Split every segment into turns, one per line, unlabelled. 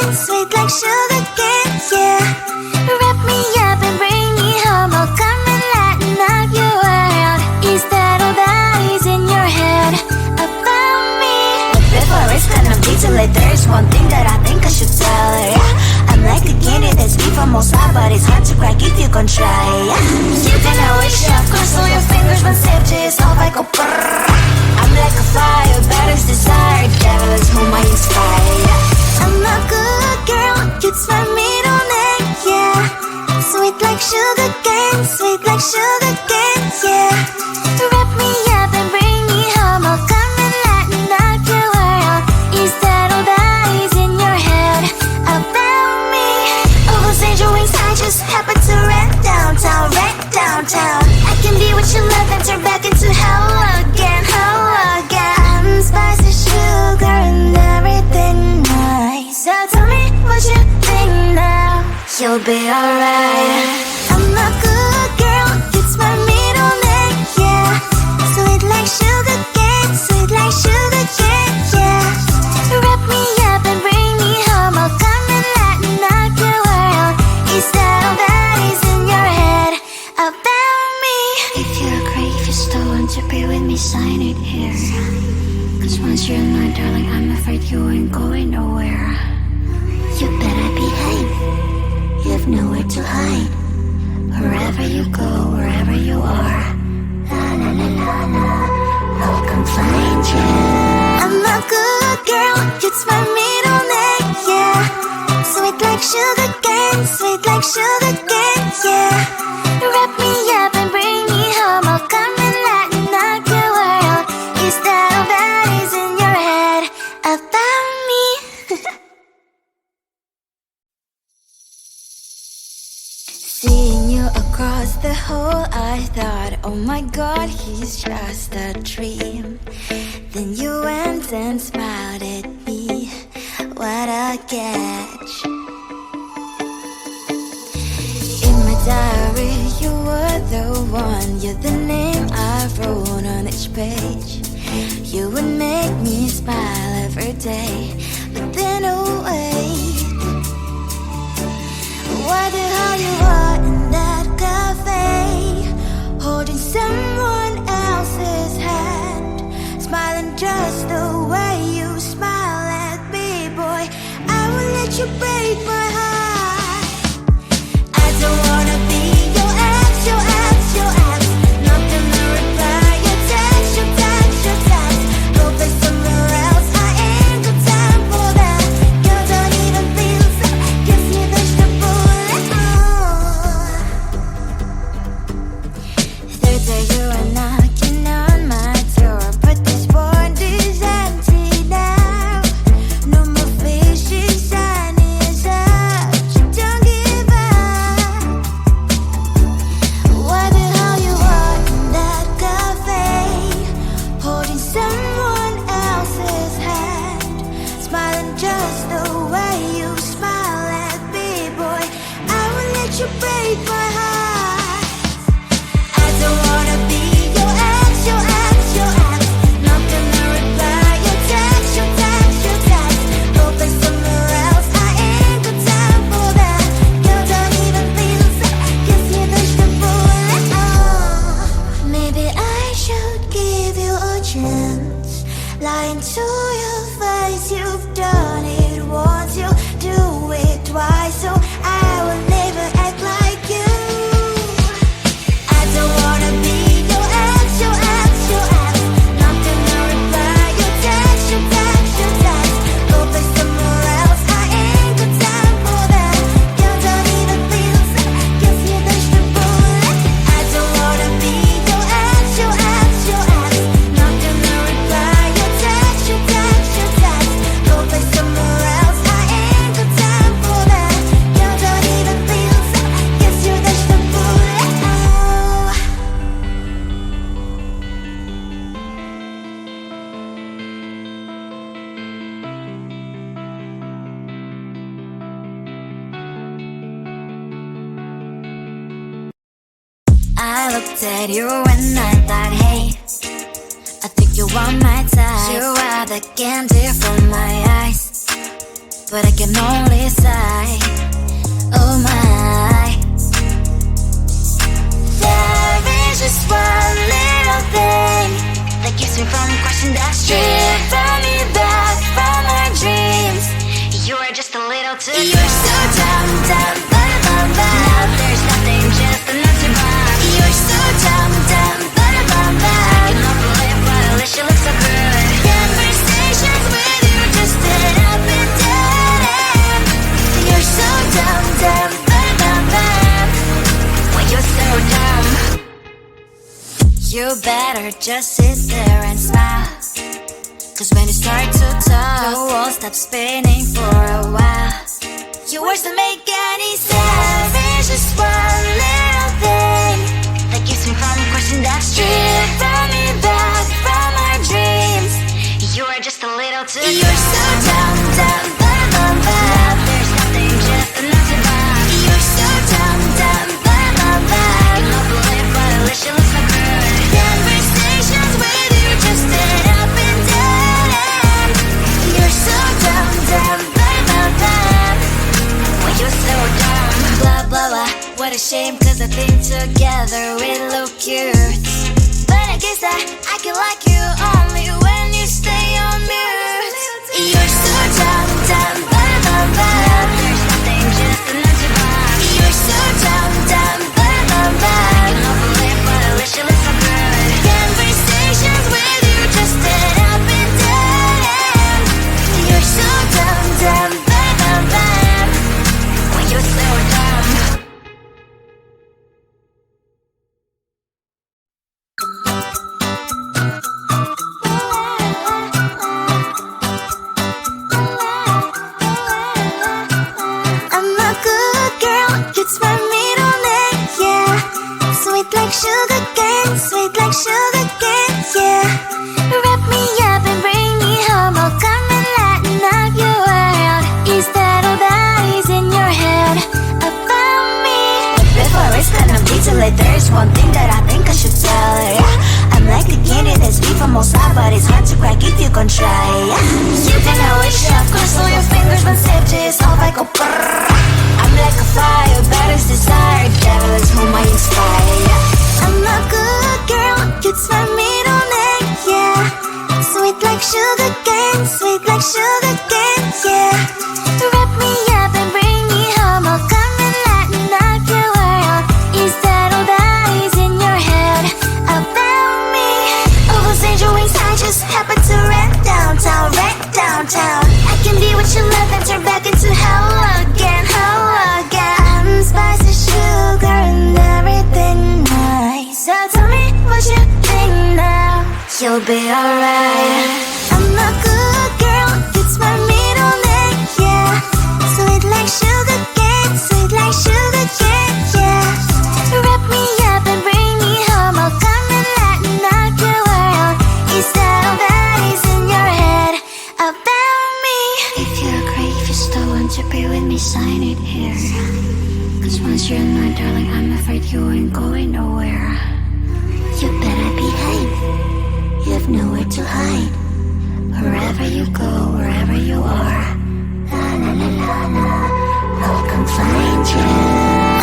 cane, sweet like sugar cane, yeah. Wrap me up and bring me home, I'll come and lighten up your world. Is that all that is in your head about me? But before it's gonna be too late, there's one thing that I think I should tell her, yeah. I'm like a candy that's deep from outside, but it's hard to crack if you can try, yeah. You can always shove, cross all your fingers when safety is off, I go brrrr. I'm like a fire, balance desire, devil is whom I inspire, yeah. I'm a good girl, it's my middle name, yeah. Sweet like sugar cane, sweet like sugar cane, yeah. Wrap me up and bring me home, I'll come and lighten up your world. Is that all that is in your head about me? All those angel wings I just happen to rent downtown, rent downtown. I can be what you love and turn back into hell again, hell again. Spicy sugar and everything nice. So tell me what you think now. You'll be alright. I'm a good girl, it's my middle name, yeah. Sweet like sugar cane, sweet like sugar cane, yeah. Wrap me up and bring me home, I'll come and lighten up your world. Is that all that is in your head about me? If you agree, if you still want to be with me, sign it here. Cause once you're mine, darling, I'm afraid you ain't going nowhere. You better behave, you have nowhere to hide. Wherever you go, wherever you are, la la la la la, I'll come find you. I'm a good girl, it's my middle name, yeah. Sweet like sugar cane, sweet like sugar cane, yeah. Wrap me up and bring me home, I'll come and lighten up your world. Is that all that is in your head about me? Seeing you across the hall, I thought, oh my god, he's just a dream. Then you went and smiled at me, what a catch. In my diary, you were the one, you're the name I wrote on each page. You would make me smile every day, but then oh wait, what the hell you are in that cafe, holding someone else's hand, smiling just the way you smile at me, boy. I will let you break my heart. I don't wanna be your ex, your ex, your ex. Not gonna reply your text, your text, your text. Go play somewhere else, I ain't got time for that. Girl, don't even feel so, kiss me vegetable. Third day you are knocking on my door, but this board is empty now. No more fishy, sun is up, so don't give up. What the hell you are in that cafe, holding someone else's hand, smiling just the way you smile at me, boy. I will let you break my heart. I don't wanna be your ex, your ex, your ex. Not gonna reply your text, your text, your text. Go play somewhere else, I ain't got time for that. Girl, don't even feel so, kiss me vegetable. Maybe I should give you a chance. Lying to your face, you've done it once, you do it twice, so I will never act like you. I don't wanna be your ex, your ex, your ex. Not gonna reply your text, your text, your text. Go play somewhere else, I ain't got time for that. Girl, don't even feel so, kiss me vegetable. I don't wanna be your ex, your ex, your ex. Not gonna reply your text, your text, your text. Go play somewhere else, I ain't got time for that. Girl, don't even feel so, kiss you vegetable. I looked at you and I thought, hey, I think you are my type. You are the candy from my eyes. but I can only sigh. Oh my. There is just one little thing that keeps me from crossing that street. Driven me back from my dreams. You are just a little too close. You're so dumb, dumb, ba-da-bum, now there's nothing, just enough to bomb. You're so dumb, dumb, ba-da-bum, I can not believe, but at least you look so good. Conversations with you just end up in dead end. You're so dumb, dumb, ba-da-bum, when you're so dumb. You better just sit there and smile, 'cause when you start to talk, the world stops spinning for a while. Your words don't make any sense. There's just one little thing that keeps me from crossing that street. Driven me back from my dreams. You are just a little too close. You're so dumb, dumb, ba-da-bum, now there's nothing, just enough to bomb. You're so dumb, dumb, ba-da-bum, I can not believe, but at least you look so good. Conversations with you just end up in dead end. You're so dumb, dumb, ba-da-bum, when you're so dumb. Blah, blah, blah, what a shame, 'cause I think together we look cute. But I guess I can like you only when you stay on mute. You're so dumb, dumb, ba-da-bum, there's nothing, just enough to bomb. You're so dumb, dumb, ba-da-bum, I can not believe, but at least you look so good. Conversations with you just end up in dead end. You're so dumb, dumb, ba-da-bum, when you're so dumb. I'm a good girl, it's my middle name, yeah. Sweet like sugar cane, sweet like sugar cane, yeah. Wrap me up and bring me home, I'll come and lighten up your world. Instead of that is in your head about me. Before it's gonna be too late, there's one thing that I think I should tell her, yeah. I'm like the candy that's sweet from outside, but it's hard to crack if you can try, yeah. You can always shove, cross all your fingers when safety is off, I go brrrr. I'm like a fire, battles desire, devil is whom I inspire, yeah. I'm a good girl, it's my middle name, yeah. Sweet like sugar cane, sweet like sugar cane, yeah. Wrap me up and bring me home, I'll come and lighten up your world. Instead of that is in your head about me. All those angel wings I just happen to rent downtown, rent downtown. I can be what you love and turn back into hell again, hell again. I'm spicy sugar and everything nice. So tell me what you think now, you'll be alright. I'm a good girl, it's my middle name, yeah. Sweet like sugar cane, sweet like sugar cane, yeah. Wrap me up and bring me home, I'll come and lighten up your world. Instead of that is in your head about me. If you agree, if you still want to be with me, sign it here. 'Cause once you're mine, darling, I'm afraid you ain't going nowhere. You better behave, you have nowhere to hide. Wherever you go, wherever you are, la la la la la, I'll come find you.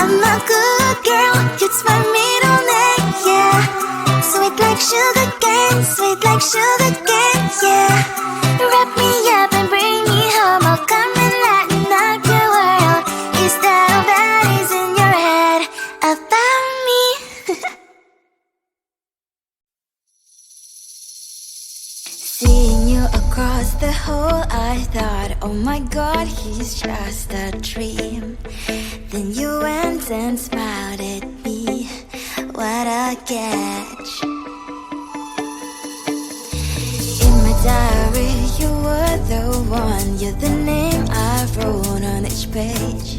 I'm a good girl, it's my middle name, yeah. Sweet like sugar cane, sweet like sugar cane, yeah. Wrap me up and bring me home, I'll come and lighten up your world. Instead of that is in your head about me. Seeing you across the hall, I thought, oh my god, he's just a dream. Then you went and smiled at me, what a catch. In my diary, you were the one, you're the name I wrote on each page.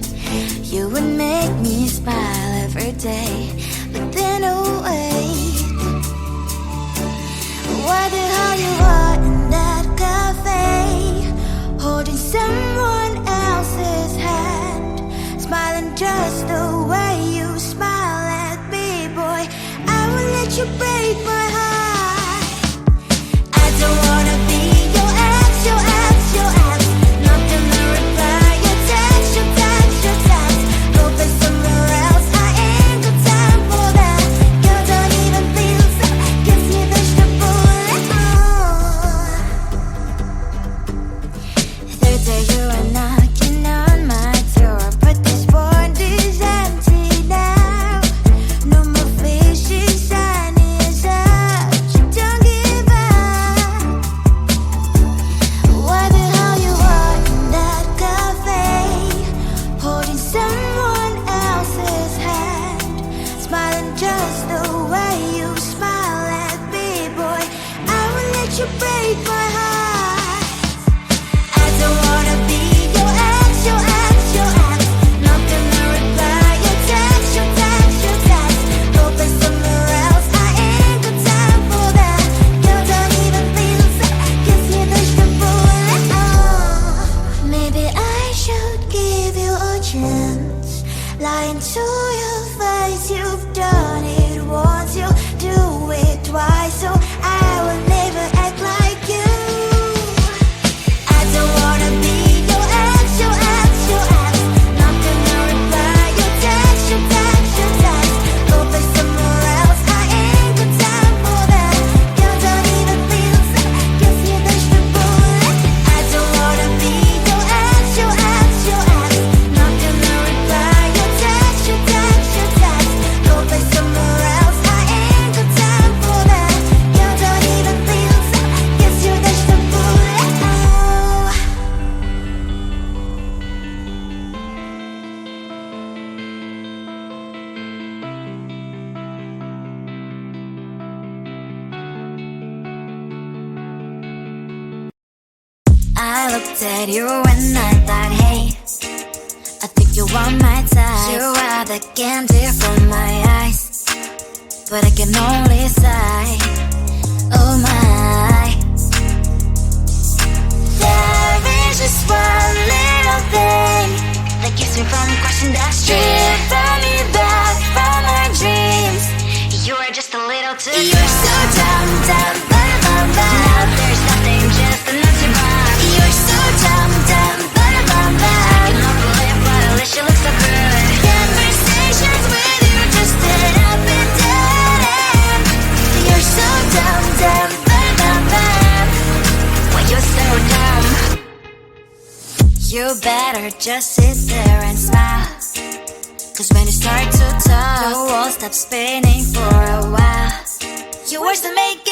You would make me smile every day, but then oh wait, what the hell you are in that cafe, holding someone else's hand, smiling just the way you smile at me, boy. I will let you break my heart. I don't wanna be your ex, your ex, your ex. Not gonna reply. lying to your face. You've done it once, you do it twice, so I will never act like you. I don't wanna be your ex, your ex, your ex. Not gonna reply your text, your text, your text. Go play somewhere else, I ain't got time for that. You don't even feel sad, guess you dodged the bullet. I don't wanna be your ex, your ex, your ex. Not gonna reply your text, your text, your text. Go play somewhere else, I ain't got time for that. You don't even feel sad, guess you dodged the bullet. I looked at you and I thought, hey, I think you are my type. You are the candy from my eyes, but I can only sigh. Oh my, there is just one little thing that keeps me from crossing that street. Drive me back from my dreams. You are just a little too far. You're so dumb, dumb, bum, bum, bum. Now there's nothing, just a nut to bomb. You're so dumb, dumb, bum, bum, bum. I cannot believe, but at least you look so good. Conversations with you just end up in dead end. You're so dumb, dumb, bum, bum, bum. Why you're so dumb? You better just sit there and smile, 'cause when you start to talk, the world stops spinning for a while. Your words don't make